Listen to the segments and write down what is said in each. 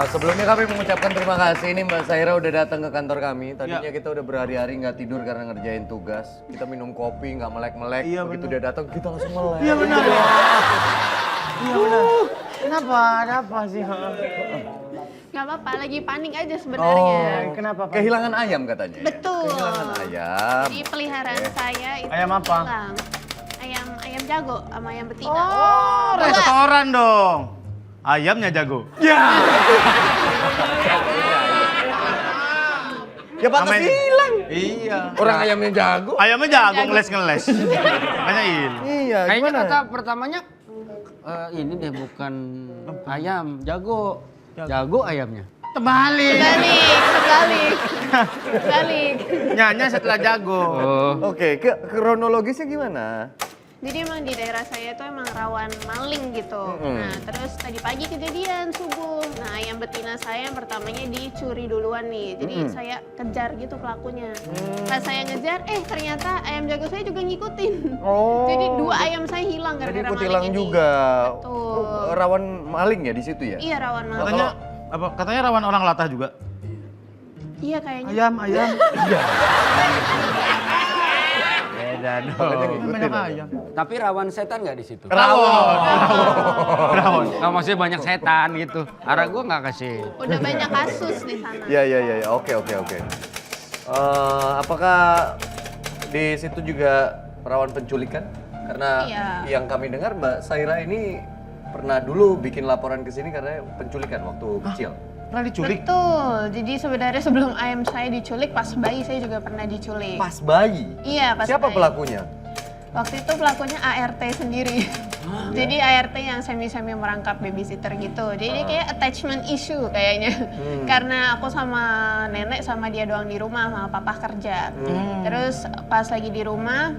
Sebelumnya kami mengucapkan terima kasih ini Mbak Saira udah datang ke kantor kami. Tadinya kita udah berhari-hari nggak tidur karena ngerjain tugas. Kita minum kopi nggak melek-melek. Begitu dia datang kita langsung melek. Iya benar. Iya benar. Kenapa? Ada apa sih? Gak apa-apa, lagi panik aja sebenarnya. Kenapa? Kehilangan ayam katanya. Betul. Kehilangan ayam. Jadi peliharaan saya itu Ayam apa? hilang. Ayam jago sama ayam betina. Oh, restoran dong. Ayamnya jago. Ya pantas Namanya- hilang. Iya. Orang ayamnya jago. Ayamnya jago ngeles-ngeles. Makanya hilang. Iya, Kayaknya gimana? kata pertamanya ini deh bukan ayam, jago. Jago ayamnya. Terbalik. Sebalik. Nyanya setelah jago. Oke, kronologisnya gimana? Jadi emang di daerah saya itu emang rawan maling gitu. Nah terus tadi pagi kejadian subuh. Nah ayam betina saya yang pertamanya dicuri duluan nih. Jadi saya kejar gitu pelakunya. Pas saya ngejar, ternyata ayam jago saya juga ngikutin. Oh. Jadi 2 ayam saya hilang Jadi gara-gara ikut maling hilang ini. juga. Betul. Rawan maling ya di situ ya? Iya rawan maling. Katanya apa? Katanya rawan orang latah juga. Iya kayaknya. Ayam. Beda Makanya dong. ngikutin Banyak aja. ayam. Tapi rawan setan nggak di situ? Rawon. Nggak, maksudnya banyak setan gitu. Arah gua nggak kasih. Udah banyak kasus di sana. Iya. Oke. Apakah di situ juga rawan penculikan? Karena Iya. yang kami dengar Mbak Saira ini pernah dulu bikin laporan ke sini karena penculikan waktu kecil. Pernah diculik? Betul. Jadi sebenarnya sebelum ayam saya diculik, pas bayi saya juga pernah diculik. Pas bayi? Iya, pas Siapa bayi. pelakunya? Waktu itu pelakunya ART sendiri. Jadi ART yang semi-semi merangkap babysitter gitu. Jadi kayak attachment issue kayaknya. Karena aku sama nenek sama dia doang di rumah, sama papa kerja. Terus pas lagi di rumah,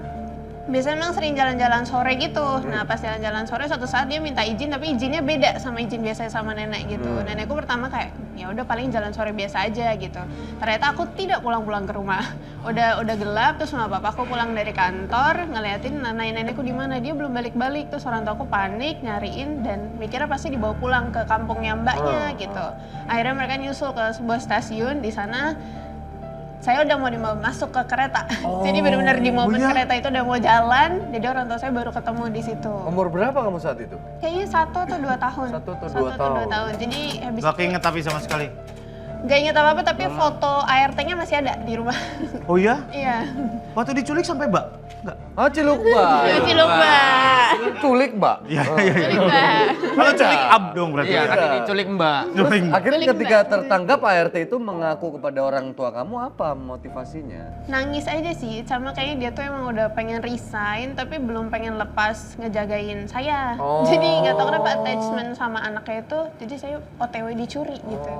biasanya memang sering jalan-jalan sore gitu. Nah pas jalan-jalan sore suatu saat dia minta izin tapi izinnya beda sama izin biasanya sama nenek gitu. Nenekku pertama kayak ya udah paling jalan sore biasa aja gitu. Ternyata aku tidak pulang-pulang ke rumah. Udah gelap terus sama papaku pulang dari kantor ngeliatin nenekku di mana, dia belum balik-balik. Terus orang tua aku panik nyariin dan mikirnya pasti dibawa pulang ke kampungnya mbaknya gitu. Akhirnya mereka nyusul ke sebuah stasiun di sana. Saya udah mau masuk ke kereta. Jadi benar-benar di momen kereta itu udah mau jalan. Jadi orang tua saya baru ketemu di situ. Umur berapa kamu saat itu? Kayaknya 1 atau 2 tahun. 1 atau 2 tahun. Jadi habis Gak keinget tapi sama sekali. gak inget apa-apa tapi foto ART-nya masih ada di rumah. Oh iya? Iya. Waktu diculik sampai Mbak? Enggak. Ah, Ciluk, Mbak. Lucu lupa. Culik, Mbak. Iya. Lupa. Kalau culik up dong berarti. Iya, kan diculik Mbak. Culik. Akhirnya Culik, ketika Mbak. tertangkap ART itu mengaku kepada orang tua kamu apa motivasinya? Nangis aja sih, sama kayaknya dia tuh emang udah pengen resign tapi belum pengen lepas ngejagain saya. Oh. Jadi nggak tahu kenapa attachment sama anaknya itu, jadi saya OTW dicuri gitu.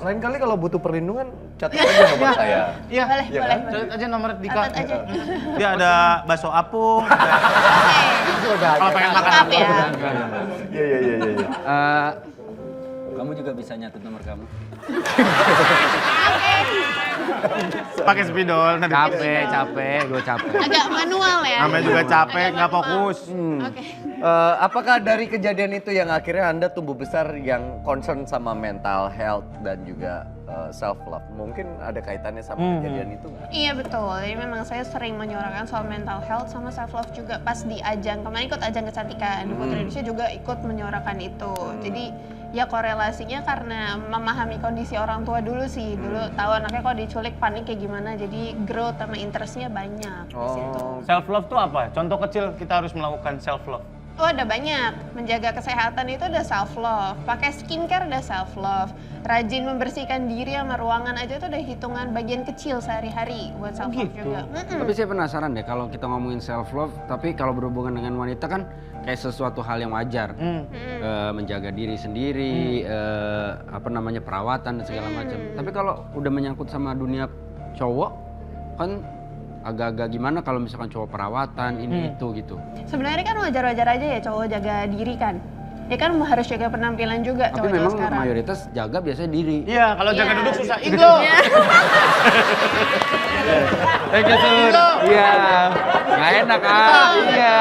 Lain kali kalau butuh perlindungan, catat aja nomor saya. Iya. Boleh, Iya boleh, kan? boleh. Catat aja nomor Dika. Catat aja. Dia ada bakso apung. Oke. Kalau pengen makan Lengkap ya. Iya. Kamu juga bisa nyatet nomor kamu. Pakai spidol. nanti- Capek, gue capek. Agak manual ya. Namanya juga capek, Agak nggak manual. fokus. Oke. Apakah dari kejadian itu yang akhirnya Anda tumbuh besar yang concern sama mental health dan juga self love? Mungkin ada kaitannya sama kejadian itu nggak? Iya betul, jadi memang saya sering menyuarakan soal mental health sama self love juga pas di ajang, kemarin ikut ajang kecantikan, Putri Indonesia juga ikut menyuarakan itu. Jadi ya korelasinya karena memahami kondisi orang tua dulu sih, dulu tahu anaknya kalau diculik panik kayak gimana, jadi growth sama interestnya banyak di situ. Self love tuh apa? Contoh kecil kita harus melakukan self love. Oh ada banyak, menjaga kesehatan itu ada self love, pakai skincare ada self love, rajin membersihkan diri sama ruangan aja itu udah hitungan bagian kecil sehari-hari buat self love juga. Tapi saya penasaran deh kalau kita ngomongin self love, tapi kalau berhubungan dengan wanita kan kayak sesuatu hal yang wajar. Menjaga diri sendiri, perawatan dan segala macam. Tapi kalau udah menyangkut sama dunia cowok kan agak-agak gimana kalau misalkan cowok perawatan ini itu gitu. Sebenarnya kan wajar-wajar aja ya cowok jaga diri kan. Ya kan harus jaga penampilan juga Tapi cowok-cowok memang sekarang. mayoritas jaga biasanya diri. Iya, kalau jaga Iya. duduk susah. Igo. Thank you, Sur. Iya. Nggak enak, ah. Iya.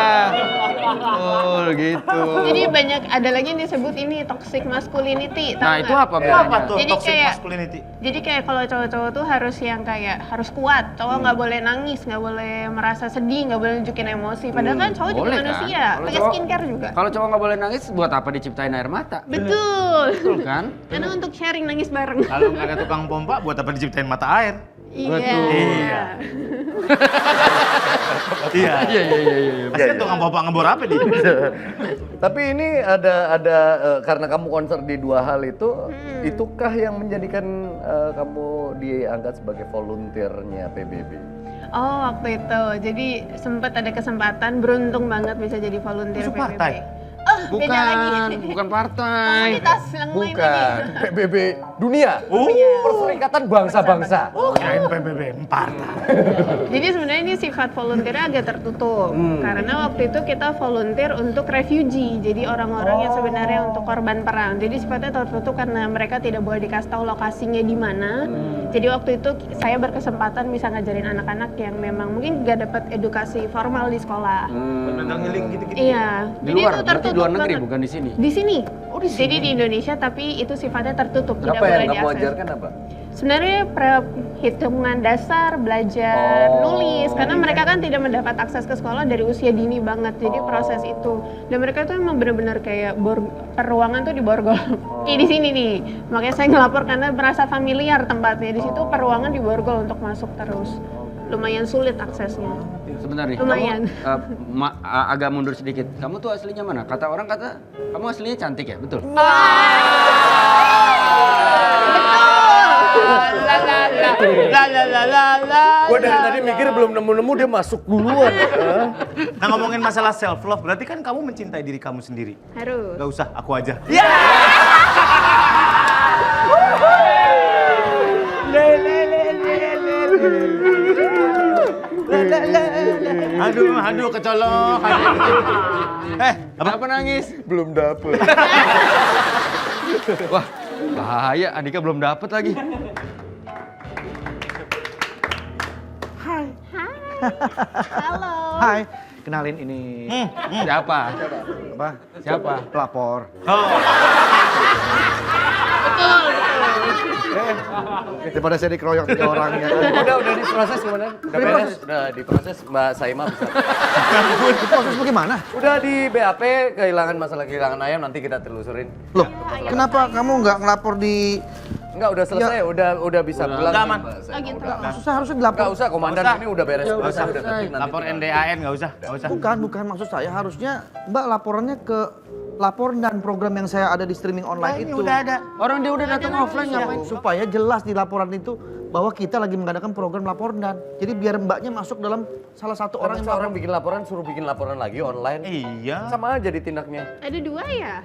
Oh gitu. Jadi ada lagi yang disebut ini toxic masculinity. Tahu Nah, itu nggak? apa Itu apa bedanya? tuh Jadi toxic kayak- masculinity? Jadi kayak kalau cowok-cowok tuh harus yang kayak harus kuat, cowok nggak boleh nangis, nggak boleh merasa sedih, nggak boleh nunjukin emosi. Padahal kan cowok juga Boleh kan? manusia, Kalau pakai cowok- skincare juga. Kalau cowok nggak boleh nangis, buat apa diciptain air mata? Betul. Betul kan? Karena untuk sharing nangis bareng. Kalau nggak ada tukang pompa, buat apa diciptain mata air? Iya. Iya. Iya. Iya. Pasti tukang pompa ngebor apa dia? Tapi ini ada karena kamu concern di dua hal itu, itukah yang menjadikan kamu diangkat sebagai volunteernya PBB? Oh waktu itu, jadi sempat ada kesempatan, beruntung banget bisa jadi volunteer Masuk PBB. partai? Oh beda lagi. Bukan partai. Komunitas yang lain Bukan, lagi. PBB dunia. Oh, Perserikatan Bangsa-Bangsa. kirain PBB partai. Jadi sebenarnya ini sifat volunteernya agak tertutup karena waktu itu kita volunteer untuk refugee, jadi orang-orang yang sebenarnya untuk korban perang. Jadi sifatnya tertutup karena mereka tidak boleh dikasih tahu lokasinya di mana. Jadi waktu itu saya berkesempatan bisa ngajarin anak-anak yang memang mungkin gak dapat edukasi formal di sekolah. Bener ngiling gitu-gitu. Iya, Di jadi luar, itu berarti tertutup di luar negeri banget. bukan di sini. Di sini. Jadi di Indonesia tapi itu sifatnya tertutup, tidak Apa boleh yang kamu diakses. ajarkan apa? Sebenarnya hitungan dasar, belajar, nulis, karena mereka kan tidak mendapat akses ke sekolah dari usia dini banget, jadi proses itu. Dan mereka tuh emang benar-benar kayak peruangan tuh diborgol. Kayak di sini nih, makanya saya ngelapor karena merasa familiar tempatnya. Di situ peruangan diborgol untuk masuk terus. Lumayan sulit aksesnya. Sebentar nih. Lumayan. Kamu, agak mundur sedikit. Kamu tuh aslinya mana? Kata orang kamu aslinya cantik ya, betul? Gue dari tadi mikir belum nemu-nemu dia masuk duluan. Nah ngomongin masalah self love, berarti kan kamu mencintai diri kamu sendiri. Harus. Gak usah, aku aja. Aduh, kecolok. Apa nangis? Belum dapet. Wah, bahaya. Andika belum dapet lagi. Halo. Hai, kenalin ini Siapa? apa? Siapa? Pelapor. Daripada saya dikeroyok 3 orang ya kan. Udah diproses gimana? Udah beres? Udah diproses Mbak Saima bisa. Itu proses bagaimana? Udah di BAP masalah kehilangan ayam nanti kita telusurin. Loh, kenapa kamu nggak ngelapor di... Enggak, udah selesai, udah bisa pulang. Udah aman. Mbak Saima. Oh gitu. Maksudnya harusnya dilapor. Enggak usah, komandan Nggak usah. ini udah beres. Ya, udah Udah selesai. ketik nanti Lapor tinggal. NDAN gak usah. Bukan maksud saya harusnya Mbak laporannya ke lapor dan program yang saya ada di streaming online itu. Udah ada. Orang dia udah datang offline ngapain? Supaya jelas di laporan itu bahwa kita lagi mengadakan program laporan. Jadi biar Mbaknya masuk dalam salah satu orang yang Orang bikin laporan suruh bikin laporan lagi online. Iya. Sama aja ditindaknya. Ada 2 ya?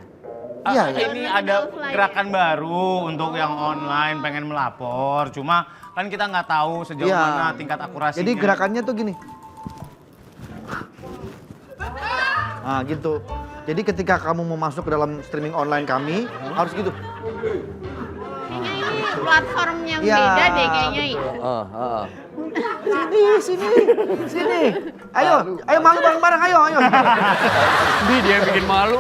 Iya, Ini ada gerakan baru untuk yang online pengen melapor. Cuma kan kita nggak tahu sejauh Iya. mana tingkat akurasinya. Jadi gerakannya tuh gini. Nah gitu. Jadi ketika kamu mau masuk ke dalam streaming online kami, harus gitu. Kayaknya ini platform yang Ya. beda deh kayaknya. Sini. Ayo malu bareng-bareng, ayo. Dia bikin malu.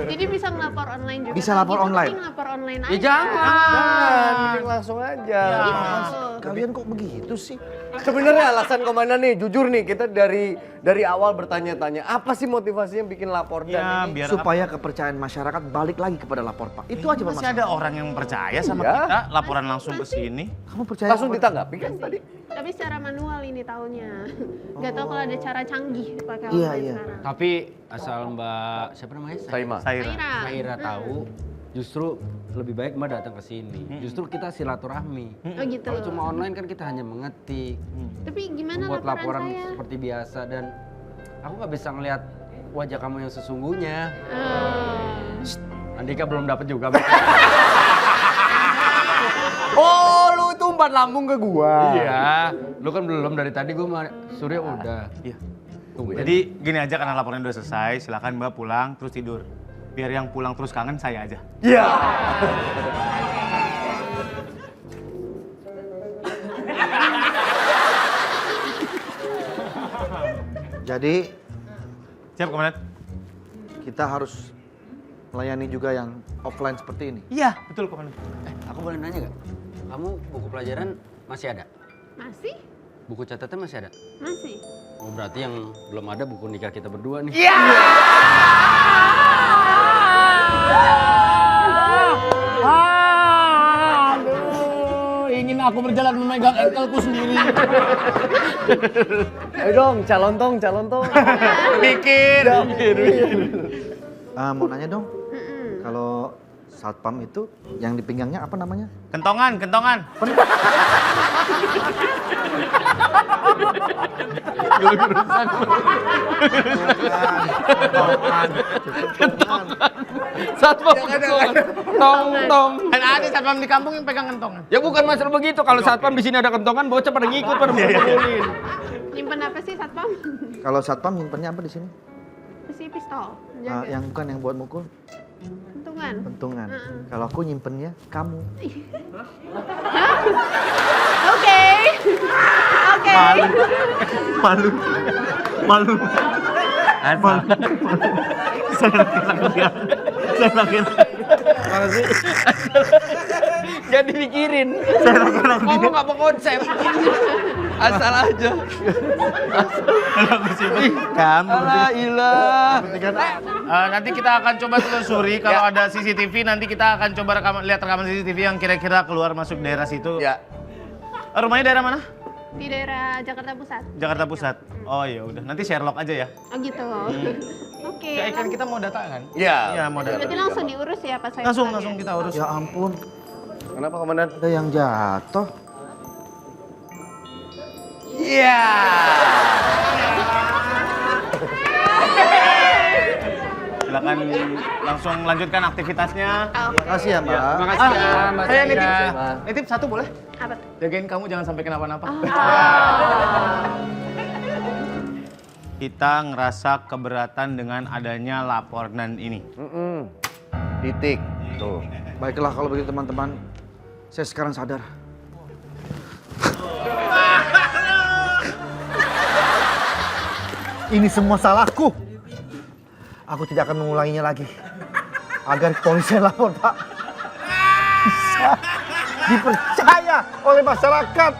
Jadi bisa ngelapor online juga. Bisa Kalau lapor gitu online. mending lapor online Ya aja. jangan. Mending langsung aja. Gitu. Kalian kok begitu sih? Sebenarnya alasan komandan nih, jujur nih, kita dari awal bertanya-tanya, apa sih motivasinya bikin lapor Ya, dan ini? biar Supaya kepercayaan masyarakat balik lagi kepada lapor Pak. Itu aja Pak masih ada orang yang percaya sama Iya. kita laporan langsung ke sini. Kamu percaya Langsung ditanggapi kan tadi? Tapi secara manual ini tahunnya. Gak tahu kalau ada cara canggih pakai Iya, online iya. sekarang. Tapi asal Mbak siapa namanya? Saima. Saira. Saira tahu, justru lebih baik Mbak datang ke sini. Justru kita silaturahmi. Oh gitu. Kalau cuma online kan kita hanya mengetik, Tapi gimana membuat laporan laporan saya? seperti biasa dan aku nggak bisa ngelihat wajah kamu yang sesungguhnya. Andika belum dapat juga. Oh, lu itu umpan lambung ke gua. Iya, lu kan belum dari tadi gue sama Surya udah. Iya. Tunggu ya. Jadi gini aja karena laporan udah selesai, silakan Mbak pulang terus tidur. Biar yang pulang terus kangen saya aja. Iya. Siap, Komandan. Kita harus melayani juga yang offline seperti ini. Iya, betul, Komandan. Aku boleh nanya nggak? Kamu buku pelajaran masih ada? Masih? Buku catatan masih ada? Masih. Oh berarti yang belum ada buku nikah kita berdua nih. Aduh, ingin aku berjalan memegang ankleku sendiri. Ayo dong, calon tong. Bikin. Mau nanya dong, kalau satpam itu yang di pinggangnya apa namanya? Kentongan. Satpam tong. Kan ada satpam di kampung yang pegang kentongan. Ya bukan masalah begitu. Kalau satpam di sini ada kentongan, bocah pada ngikut pada mukulin. Nyimpen apa sih satpam? Kalau satpam nyimpennya apa di sini? Si pistol. Jaga. Yang bukan yang buat mukul, Pentungan. pentungan. Kalau aku nyimpennya kamu. Oke. Malu. Saya lagi. Gak dipikirin. Kamu nggak mau konsep. Asal aja. Kamu. Ilah. Nanti kita akan coba telusuri kalau ada CCTV, nanti kita akan coba lihat rekaman CCTV yang kira-kira keluar masuk daerah situ. Ya. Rumahnya daerah mana? Di daerah Jakarta Pusat. Jakarta Pusat. Oh iya udah, nanti Sherlock aja ya. Oh gitu. Oke. Ya kan kita mau data kan? Iya. Iya mau data. Berarti langsung diurus ya pas saya Langsung pulang ya? kita urus. Ya ampun, Kenapa, Komandan? ada yang jatuh. Iya. Silakan langsung lanjutkan aktivitasnya. Makasih ya, Mbak. Makasih ya, Mbak Saya Saida. nitip satu boleh? Apa tuh? Jagain kamu jangan sampai kenapa-napa. Kita ngerasa keberatan dengan adanya laporan ini. Titik. Tuh. Baiklah kalau begitu teman-teman, saya sekarang sadar. Ini semua salahku. Aku tidak akan mengulanginya lagi. Agar polisi lapor, Pak. Bisa dipercaya oleh masyarakat.